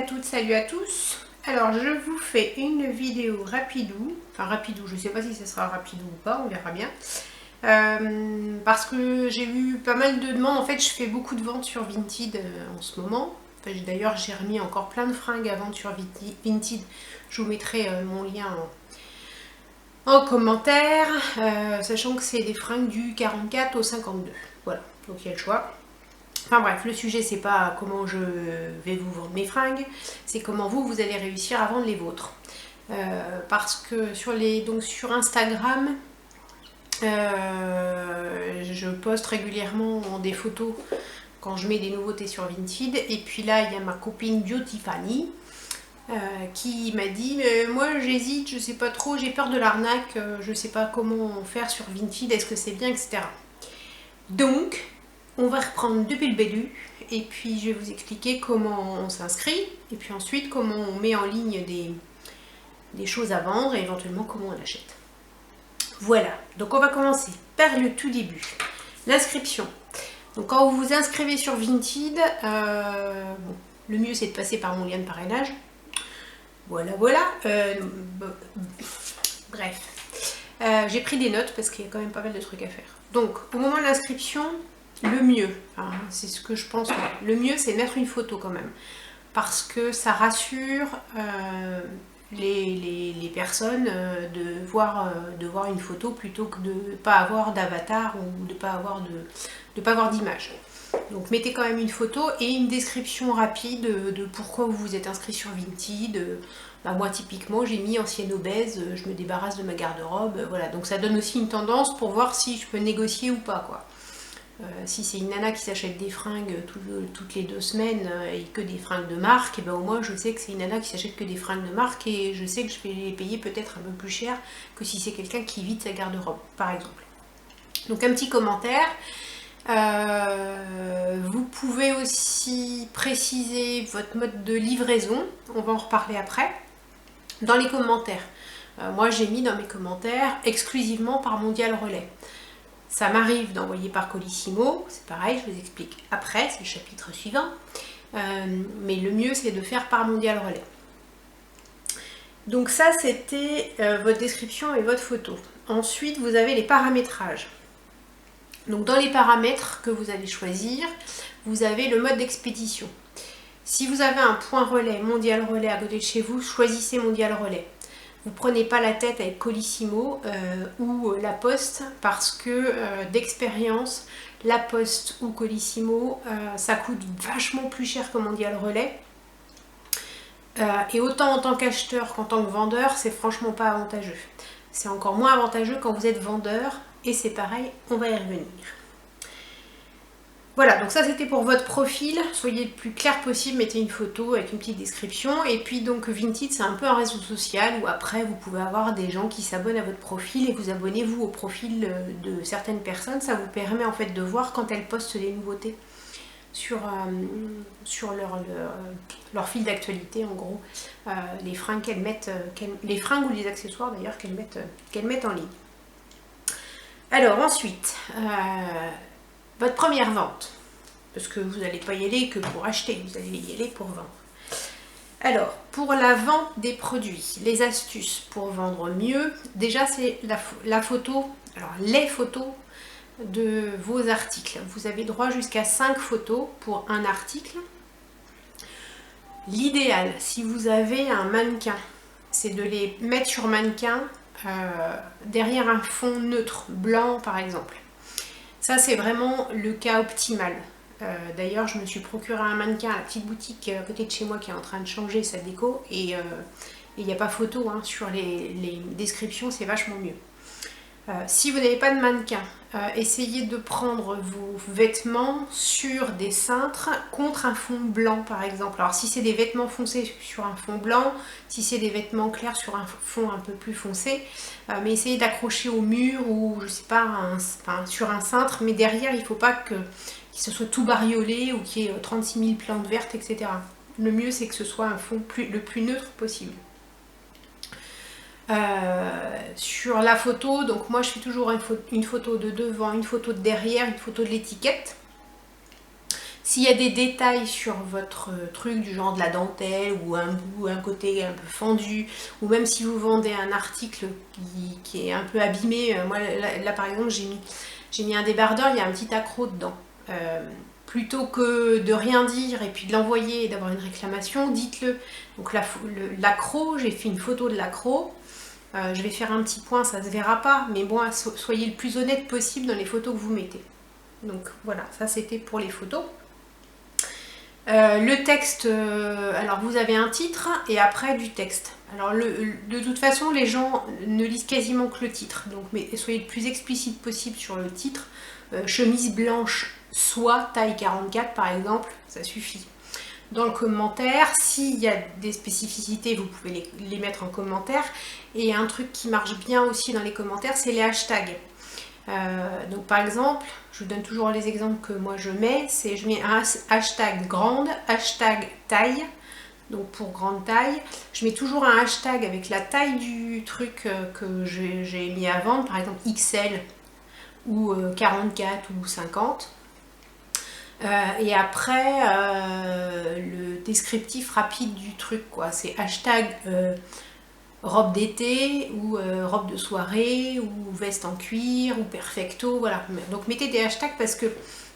toutes, salut à tous. Alors je vous fais une vidéo rapidou, enfin rapidou, je sais pas si ça sera rapidou ou pas, on verra bien. Parce que j'ai eu pas mal de demandes, en fait je fais beaucoup de ventes sur Vinted en ce moment. Enfin, d'ailleurs j'ai remis encore plein de fringues à vendre sur Vinted, je vous mettrai mon lien en commentaire, sachant que c'est des fringues du 44 au 52, voilà, donc il y a le choix. Enfin bref, le sujet c'est pas comment je vais vous vendre mes fringues, c'est comment vous allez réussir à vendre les vôtres. Parce que sur Instagram, je poste régulièrement des photos quand je mets des nouveautés sur Vinted. Et puis là, il y a ma copine Beautifany qui m'a dit moi j'hésite, je sais pas trop, j'ai peur de l'arnaque, je sais pas comment faire sur Vinted, est-ce que c'est bien, etc. Donc, on va reprendre depuis le début et puis je vais vous expliquer comment on s'inscrit et puis ensuite comment on met en ligne des choses à vendre et éventuellement comment on achète. Voilà, donc on va commencer par le tout début, l'inscription. Donc quand vous vous inscrivez sur Vinted, le mieux c'est de passer par mon lien de parrainage. Voilà. Bref, j'ai pris des notes parce qu'il y a quand même pas mal de trucs à faire. Donc au moment de l'inscription, le mieux, c'est ce que je pense, le mieux c'est de mettre une photo quand même, parce que ça rassure les personnes de voir une photo plutôt que de ne pas avoir d'avatar ou de ne pas avoir d'image. Donc mettez quand même une photo et une description rapide de pourquoi vous vous êtes inscrit sur Vinted. Moi typiquement j'ai mis ancienne obèse, je me débarrasse de ma garde-robe, voilà, donc ça donne aussi une tendance pour voir si je peux négocier ou pas, quoi. Si c'est une nana qui s'achète des fringues toutes les 2 semaines et que des fringues de marque, et ben au moins je sais que c'est une nana qui s'achète que des fringues de marque et je sais que je vais les payer peut-être un peu plus cher que si c'est quelqu'un qui vide sa garde-robe, par exemple. Donc un petit commentaire. Vous pouvez aussi préciser votre mode de livraison, on va en reparler après, dans les commentaires. Moi j'ai mis dans mes commentaires exclusivement par Mondial Relais. Ça m'arrive d'envoyer par Colissimo, c'est pareil, je vous explique après, c'est le chapitre suivant. Mais le mieux c'est de faire par Mondial Relais. Donc ça c'était votre description et votre photo. Ensuite vous avez les paramétrages. Donc dans les paramètres que vous allez choisir, vous avez le mode d'expédition. Si vous avez un point relais, Mondial Relais à côté de chez vous, choisissez Mondial Relais. Vous ne prenez pas la tête avec Colissimo ou La Poste parce que d'expérience, La Poste ou Colissimo, ça coûte vachement plus cher que Mondial Relais. Et autant en tant qu'acheteur qu'en tant que vendeur, c'est franchement pas avantageux. C'est encore moins avantageux quand vous êtes vendeur et c'est pareil, on va y revenir. Voilà, donc ça c'était pour votre profil, soyez le plus clair possible, mettez une photo avec une petite description. Et puis donc Vinted c'est un peu un réseau social où après vous pouvez avoir des gens qui s'abonnent à votre profil et vous abonnez-vous au profil de certaines personnes. Ça vous permet en fait de voir quand elles postent des nouveautés sur leur fil d'actualité, en gros, les fringues qu'elles mettent, les fringues ou les accessoires d'ailleurs qu'elles mettent en ligne. Alors ensuite, votre première vente, parce que vous n'allez pas y aller que pour acheter, vous allez y aller pour vendre. Alors, pour la vente des produits, les astuces pour vendre mieux, déjà c'est la photo, alors les photos de vos articles. Vous avez droit jusqu'à 5 photos pour un article. L'idéal, si vous avez un mannequin, c'est de les mettre sur mannequin derrière un fond neutre, blanc par exemple. Ça c'est vraiment le cas optimal. D'ailleurs je me suis procuré un mannequin à la petite boutique à côté de chez moi qui est en train de changer sa déco et il n'y a pas photo sur les descriptions, c'est vachement mieux. Si vous n'avez pas de mannequin, essayez de prendre vos vêtements sur des cintres contre un fond blanc par exemple. Alors si c'est des vêtements foncés sur un fond blanc, si c'est des vêtements clairs sur un fond un peu plus foncé, mais essayez d'accrocher au mur ou je sais pas, sur un cintre, mais derrière il ne faut pas qu'il se soit tout bariolé ou qu'il y ait 36 000 plantes vertes, etc. Le mieux c'est que ce soit un fond le plus neutre possible. Sur la photo, donc moi je fais toujours une photo de devant, une photo de derrière, une photo de l'étiquette. S'il y a des détails sur votre truc, du genre de la dentelle ou un bout, un côté un peu fendu, ou même si vous vendez un article qui est un peu abîmé, moi là par exemple j'ai mis un débardeur, il y a un petit accroc dedans. Plutôt que de rien dire et puis de l'envoyer et d'avoir une réclamation, dites-le. Donc l'accroc, j'ai fait une photo de l'accroc. Je vais faire un petit point, ça se verra pas, mais bon, soyez le plus honnête possible dans les photos que vous mettez. Donc voilà, ça c'était pour les photos. Le texte, alors vous avez un titre et après du texte. Alors de toute façon, les gens ne lisent quasiment que le titre, donc mais soyez le plus explicite possible sur le titre. Chemise blanche, soie, taille 44 par exemple, ça suffit. Dans le commentaire, s'il y a des spécificités, vous pouvez les mettre en commentaire. Et un truc qui marche bien aussi dans les commentaires, c'est les hashtags. Donc par exemple, je vous donne toujours les exemples que moi je mets, c'est je mets un hashtag grande, hashtag taille, donc pour grande taille, je mets toujours un hashtag avec la taille du truc que j'ai mis à vendre, par exemple XL ou 44 ou 50. Et après le descriptif rapide du truc, quoi, c'est hashtag robe d'été ou robe de soirée ou veste en cuir ou perfecto, voilà. Donc mettez des hashtags parce que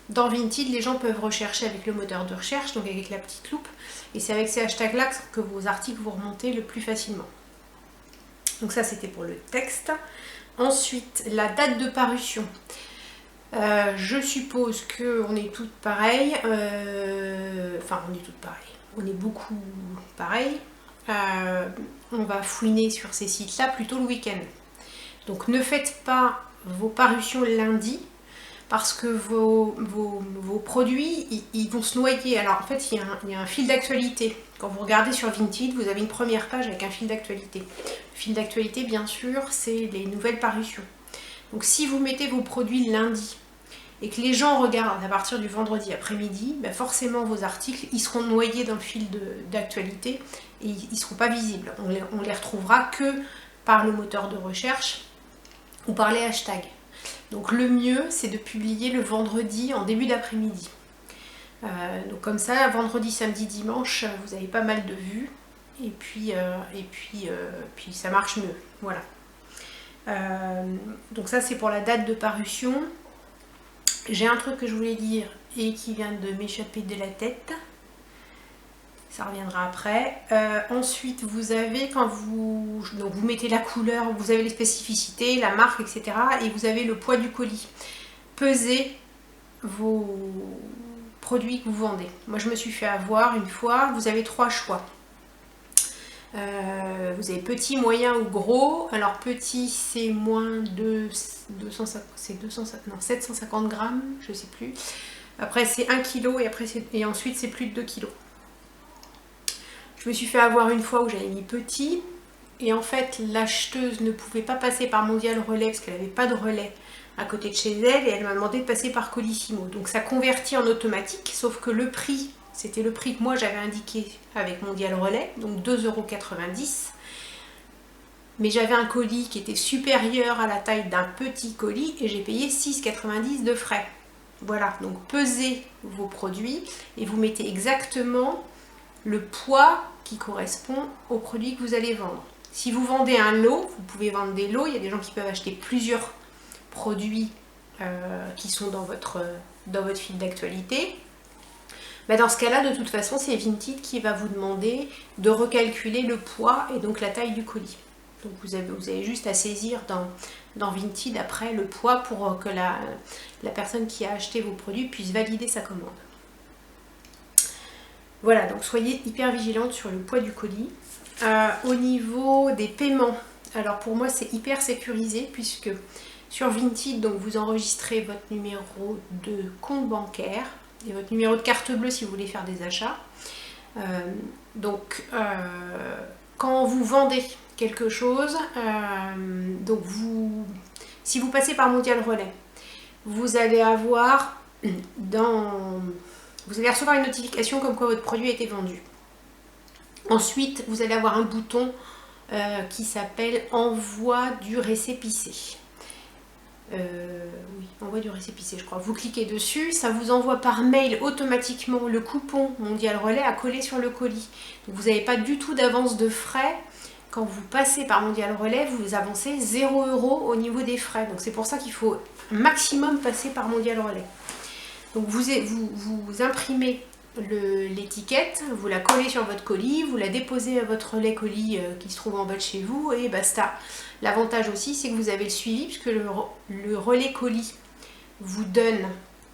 dans Vinted les gens peuvent rechercher avec le moteur de recherche, donc avec la petite loupe, et c'est avec ces hashtags là que vos articles vont remonter le plus facilement. Donc ça c'était pour le texte. Ensuite la date de parution. Je suppose qu'on est toutes pareilles, enfin on est toutes pareilles, on est beaucoup pareilles. On va fouiner sur ces sites-là plutôt le week-end. Donc ne faites pas vos parutions lundi parce que vos produits ils vont se noyer. Alors en fait il y a un fil d'actualité. Quand vous regardez sur Vinted, vous avez une première page avec un fil d'actualité. Le fil d'actualité bien sûr c'est les nouvelles parutions. Donc si vous mettez vos produits lundi et que les gens regardent à partir du vendredi après-midi, ben forcément vos articles ils seront noyés dans le fil d'actualité et ils ne seront pas visibles. On les retrouvera que par le moteur de recherche ou par les hashtags. Donc le mieux c'est de publier le vendredi en début d'après-midi. Donc comme ça, vendredi, samedi, dimanche, vous avez pas mal de vues et puis ça marche mieux. Voilà. Donc ça c'est pour la date de parution. J'ai un truc que je voulais dire et qui vient de m'échapper de la tête. Ça reviendra après. Ensuite, vous avez, quand vous mettez la couleur, vous avez les spécificités, la marque, etc. Et vous avez le poids du colis. Pesez vos produits que vous vendez. Moi, je me suis fait avoir une fois. Vous avez 3 choix. Vous avez petit, moyen ou gros. Alors petit c'est moins de 750 grammes, je sais plus. Après c'est 1 kg et ensuite c'est plus de 2 kg. Je me suis fait avoir une fois où j'avais mis petit et en fait l'acheteuse ne pouvait pas passer par Mondial Relais parce qu'elle n'avait pas de relais à côté de chez elle et elle m'a demandé de passer par Colissimo. Donc ça convertit en automatique, sauf que le prix, c'était le prix que moi j'avais indiqué avec Mondial Relais, donc 2,90 €. Mais j'avais un colis qui était supérieur à la taille d'un petit colis et j'ai payé 6,90 € de frais. Voilà, donc pesez vos produits et vous mettez exactement le poids qui correspond au produit que vous allez vendre. Si vous vendez un lot, vous pouvez vendre des lots, il y a des gens qui peuvent acheter plusieurs produits qui sont dans votre fil d'actualité. Ben dans ce cas-là, de toute façon, c'est Vinted qui va vous demander de recalculer le poids et donc la taille du colis. Donc vous avez juste à saisir dans Vinted après le poids pour que la personne qui a acheté vos produits puisse valider sa commande. Voilà, donc soyez hyper vigilante sur le poids du colis. Au niveau des paiements, alors pour moi c'est hyper sécurisé puisque sur Vinted, donc vous enregistrez votre numéro de compte bancaire et votre numéro de carte bleue si vous voulez faire des achats. Quand vous vendez quelque chose, si vous passez par Mondial Relais, vous allez recevoir une notification comme quoi votre produit a été vendu. Ensuite, vous allez avoir un bouton qui s'appelle envoi du récépissé. oui, envoi du récépissé, je crois. Vous cliquez dessus, ça vous envoie par mail automatiquement le coupon Mondial Relais à coller sur le colis. Donc vous n'avez pas du tout d'avance de frais. Quand vous passez par Mondial Relais, vous avancez 0 € au niveau des frais. Donc c'est pour ça qu'il faut maximum passer par Mondial Relais. Donc vous imprimez l'étiquette, vous la collez sur votre colis, vous la déposez à votre relais colis qui se trouve en bas de chez vous et basta. L'avantage aussi, c'est que vous avez le suivi puisque le relais colis vous donne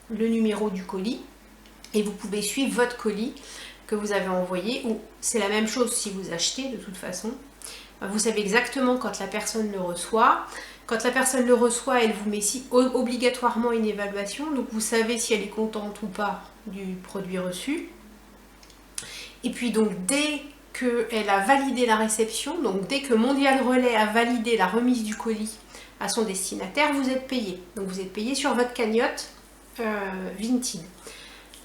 le numéro du colis et vous pouvez suivre votre colis que vous avez envoyé, ou c'est la même chose si vous achetez de toute façon. Vous savez exactement quand la personne le reçoit. Quand la personne le reçoit, elle vous met obligatoirement une évaluation, donc vous savez si elle est contente ou pas du produit reçu. Et puis donc dès qu'elle a validé la réception, donc dès que Mondial Relais a validé la remise du colis à son destinataire, vous êtes payé. Donc vous êtes payé sur votre cagnotte Vinted.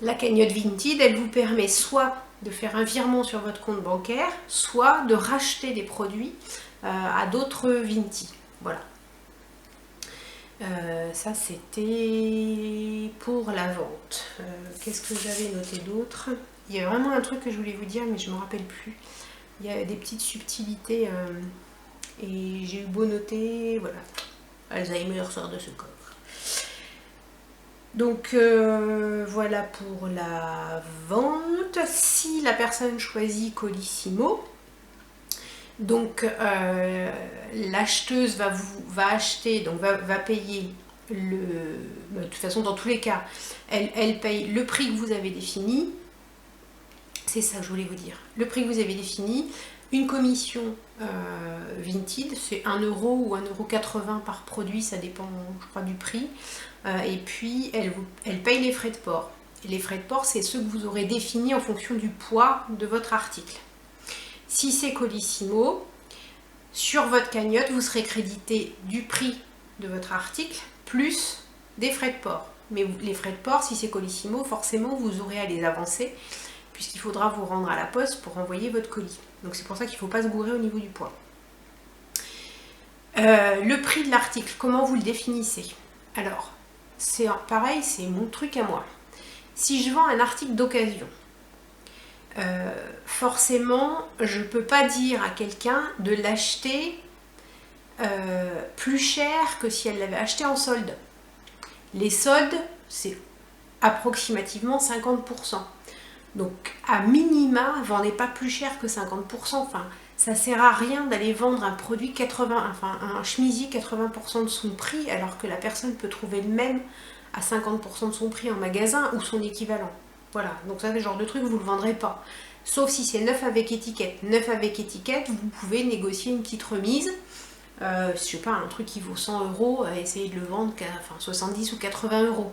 La cagnotte Vinted, elle vous permet soit de faire un virement sur votre compte bancaire, soit de racheter des produits à d'autres Vinted. Voilà. Ça c'était pour la vente. Qu'est-ce que j'avais noté d'autre? Il y a vraiment un truc que je voulais vous dire mais je ne me rappelle plus. Il y a des petites subtilités et j'ai eu beau noter, voilà. Alzheimer sort de ce corps. Donc voilà pour la vente. Si la personne choisit Colissimo, donc l'acheteuse va acheter, donc va payer de toute façon dans tous les cas, elle paye le prix que vous avez défini. C'est ça que je voulais vous dire. Le prix que vous avez défini, une commission Vinted, c'est 1 € ou 1,80 € par produit, ça dépend je crois du prix. Et puis elle paye les frais de port. Et les frais de port, c'est ceux que vous aurez définis en fonction du poids de votre article. Si c'est Colissimo, sur votre cagnotte, vous serez crédité du prix de votre article plus des frais de port. Mais les frais de port, si c'est Colissimo, forcément, vous aurez à les avancer puisqu'il faudra vous rendre à la poste pour envoyer votre colis. Donc c'est pour ça qu'il ne faut pas se gourer au niveau du poids. Le prix de l'article, comment vous le définissez? Alors, c'est pareil, c'est mon truc à moi. Si je vends un article d'occasion, forcément, je ne peux pas dire à quelqu'un de l'acheter plus cher que si elle l'avait acheté en solde. Les soldes, c'est approximativement 50%. Donc, à minima, vendez pas plus cher que 50%. Enfin, ça sert à rien d'aller vendre un produit un chemisier 80% de son prix, alors que la personne peut trouver le même à 50% de son prix en magasin ou son équivalent. Voilà, donc ça, c'est le genre de truc, vous ne le vendrez pas. Sauf si c'est neuf avec étiquette. Neuf avec étiquette, vous pouvez négocier une petite remise. Je sais pas, un truc qui vaut 100 €, essayez de le vendre qu'à 70 ou 80 €.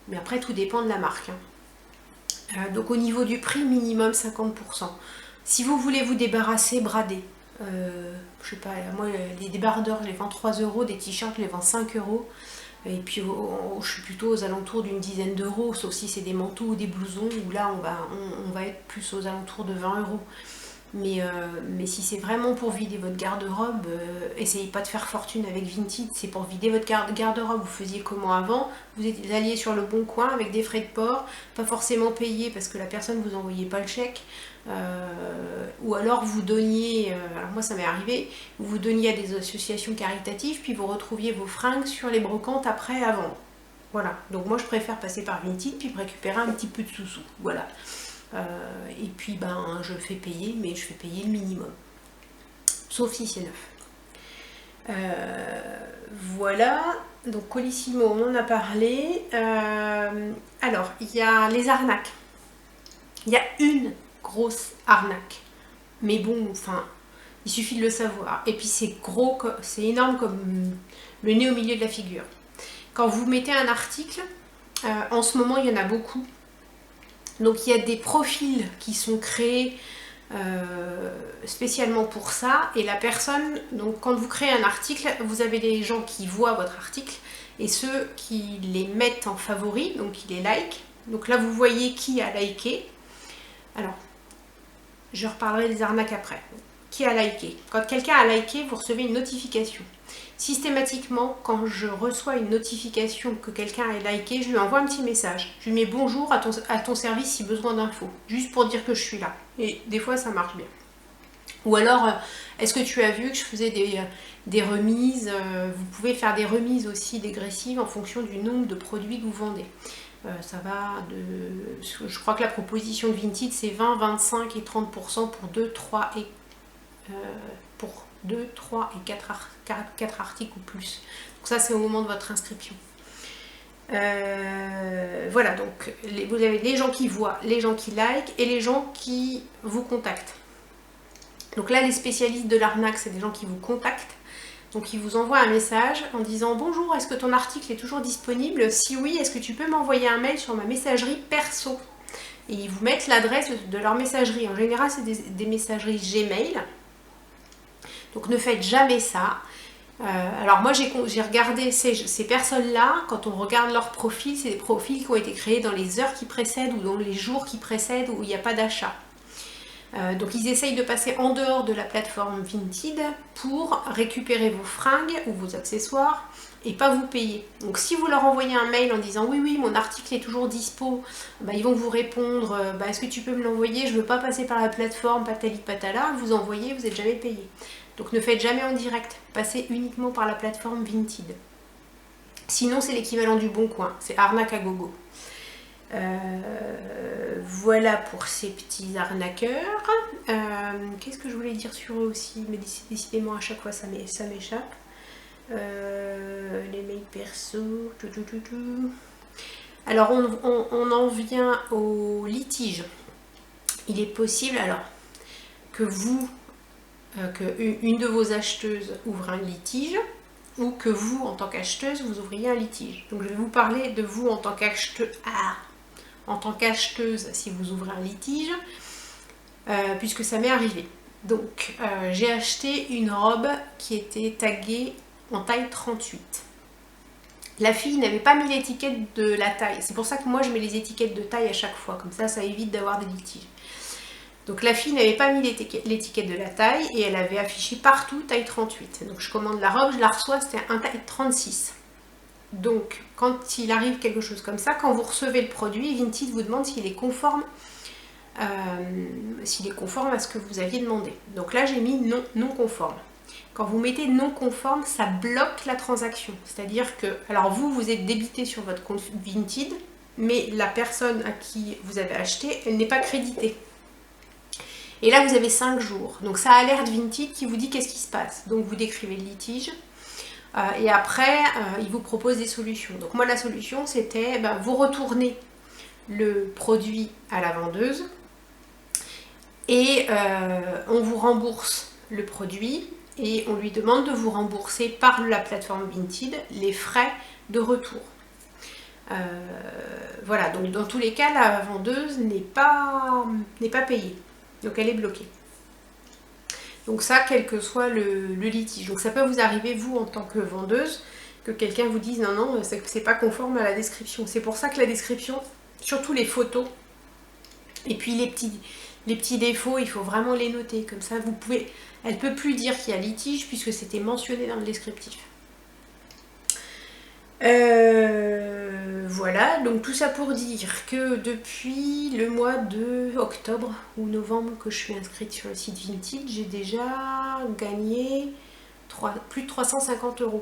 Mais après, tout dépend de la marque. Donc au niveau du prix, minimum 50%. Si vous voulez vous débarrasser, bradez. Je sais pas, moi les débardeurs je les vends 3 €, des t-shirts je les vends 5 €. Et puis je suis plutôt aux alentours d'une dizaine d'euros, sauf si c'est des manteaux ou des blousons, où là on va être plus aux alentours de 20 €. Mais si c'est vraiment pour vider votre garde-robe, essayez pas de faire fortune avec Vinted, c'est pour vider votre garde-robe. Vous faisiez comment avant? Vous alliez sur le bon coin avec des frais de port, pas forcément payés parce que la personne vous envoyait pas le chèque, ou alors vous donniez, alors moi ça m'est arrivé, vous donniez à des associations caritatives, puis vous retrouviez vos fringues sur les brocantes après à vendre. Voilà, donc moi je préfère passer par Vinted puis récupérer un petit peu de sous-sous, voilà. Et puis je fais payer, mais je fais payer le minimum, sauf si c'est neuf. Voilà, donc Colissimo on en a parlé. Alors il y a les arnaques. Il y a une grosse arnaque, mais bon, enfin il suffit de le savoir. Et puis c'est gros, c'est énorme comme le nez au milieu de la figure. Quand vous mettez un article, en ce moment il y en a beaucoup. Donc il y a des profils qui sont créés spécialement pour ça, et la personne, donc quand vous créez un article, vous avez les gens qui voient votre article et ceux qui les mettent en favori, donc qui les like. Donc là vous voyez qui a liké. Alors je reparlerai des arnaques après. qui a liké. Quand quelqu'un a liké, vous recevez une notification. Systématiquement, quand je reçois une notification que quelqu'un a liké, je lui envoie un petit message. Je lui mets bonjour à ton service si besoin d'infos, juste pour dire que je suis là. Et des fois, ça marche bien. Ou alors, est-ce que tu as vu que je faisais des remises? Vous pouvez faire des remises aussi dégressives en fonction du nombre de produits que vous vendez. Ça va de... Je crois que la proposition de Vinted, c'est 20, 25 et 30% pour 2, 3 et... pour 2, 3 et 4 articles ou plus. Donc ça, c'est au moment de votre inscription. Voilà, donc vous avez les gens qui voient, les gens qui like et les gens qui vous contactent. Donc là, les spécialistes de l'arnaque, c'est des gens qui vous contactent. Donc ils vous envoient un message en disant « Bonjour, est-ce que ton article est toujours disponible? Si oui, est-ce que tu peux m'envoyer un mail sur ma messagerie perso ?» Et ils vous mettent l'adresse de leur messagerie. En général, c'est des messageries Gmail. Donc ne faites jamais ça. Alors moi, j'ai regardé ces personnes-là, quand on regarde leur profil, c'est des profils qui ont été créés dans les heures qui précèdent ou dans les jours qui précèdent où il n'y a pas d'achat. Donc ils essayent de passer en dehors de la plateforme Vinted pour récupérer vos fringues ou vos accessoires et pas vous payer. Donc si vous leur envoyez un mail en disant oui mon article est toujours dispo, ils vont vous répondre est-ce que tu peux me l'envoyer, je veux pas passer par la plateforme patali patala, vous envoyez, vous n'êtes jamais payé. Donc ne faites jamais en direct, passez uniquement par la plateforme Vinted. Sinon c'est l'équivalent du Bon Coin, c'est arnaque à gogo. Voilà pour ces petits arnaqueurs. Qu'est-ce que je voulais dire sur eux aussi? Mais décidément à chaque fois ça m'échappe. Les mails perso. Alors on en vient au litige. Il est possible alors que une de vos acheteuses ouvre un litige ou que vous en tant qu'acheteuse vous ouvriez un litige. Donc je vais vous parler de vous en tant qu'acheteuse. En tant qu'acheteuse, si vous ouvrez un litige, puisque ça m'est arrivé. Donc, j'ai acheté une robe qui était taguée en taille 38. La fille n'avait pas mis l'étiquette de la taille. C'est pour ça que moi, je mets les étiquettes de taille à chaque fois. Comme ça évite d'avoir des litiges. Donc, la fille n'avait pas mis l'étiquette de la taille et elle avait affiché partout taille 38. Donc, je commande la robe, je la reçois, c'était un taille 36. Donc, quand il arrive quelque chose comme ça, quand vous recevez le produit, Vinted vous demande s'il est conforme à ce que vous aviez demandé. Donc là, j'ai mis non conforme. Quand vous mettez non conforme, ça bloque la transaction. C'est-à-dire que, alors vous êtes débité sur votre compte Vinted, mais la personne à qui vous avez acheté, elle n'est pas créditée. Et là, vous avez 5 jours. Donc ça alerte Vinted qui vous dit qu'est-ce qui se passe. Donc vous décrivez le litige. Et après, il vous propose des solutions. Donc moi, la solution, c'était vous retournez le produit à la vendeuse et on vous rembourse le produit et on lui demande de vous rembourser par la plateforme Vinted les frais de retour. Voilà, donc dans tous les cas, la vendeuse n'est pas payée. Donc elle est bloquée. Donc ça, quel que soit le litige. Donc ça peut vous arriver, vous, en tant que vendeuse, que quelqu'un vous dise non, c'est pas conforme à la description. C'est pour ça que la description, surtout les photos, et puis les petits défauts, il faut vraiment les noter. Comme ça, elle peut plus dire qu'il y a litige puisque c'était mentionné dans le descriptif. Voilà, donc tout ça pour dire que depuis le mois de octobre ou novembre que je suis inscrite sur le site Vinted, j'ai déjà gagné plus de 350 €.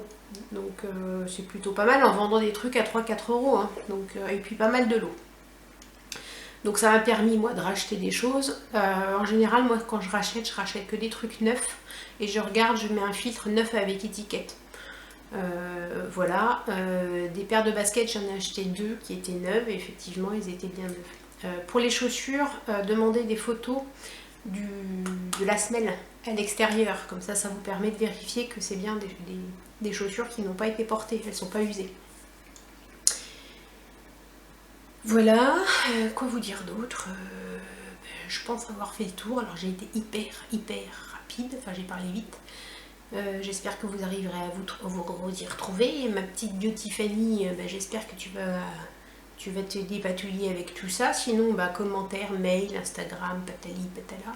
Donc c'est plutôt pas mal en vendant des trucs à 3-4 €. Hein. Donc, et puis pas mal de lots. Donc ça m'a permis moi de racheter des choses. En général, moi quand je rachète que des trucs neufs. Et je regarde, je mets un filtre neuf avec étiquette. Voilà, des paires de baskets, j'en ai acheté 2 qui étaient neuves et effectivement ils étaient bien neufs. Pour les chaussures, demandez des photos de la semelle à l'extérieur, comme ça vous permet de vérifier que c'est bien des chaussures qui n'ont pas été portées, elles ne sont pas usées. Voilà, quoi vous dire d'autre? Je pense avoir fait le tour, alors j'ai été hyper rapide, enfin j'ai parlé vite. J'espère que vous arriverez à vous y retrouver. Et ma petite Beauty Fanny, j'espère que tu tu vas te dépatouiller avec tout ça. Sinon, bah, commentaires, mail, Instagram, patali, patala.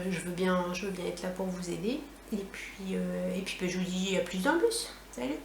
Je veux bien être là pour vous aider. Et puis bah, je vous dis à plus en plus. Salut!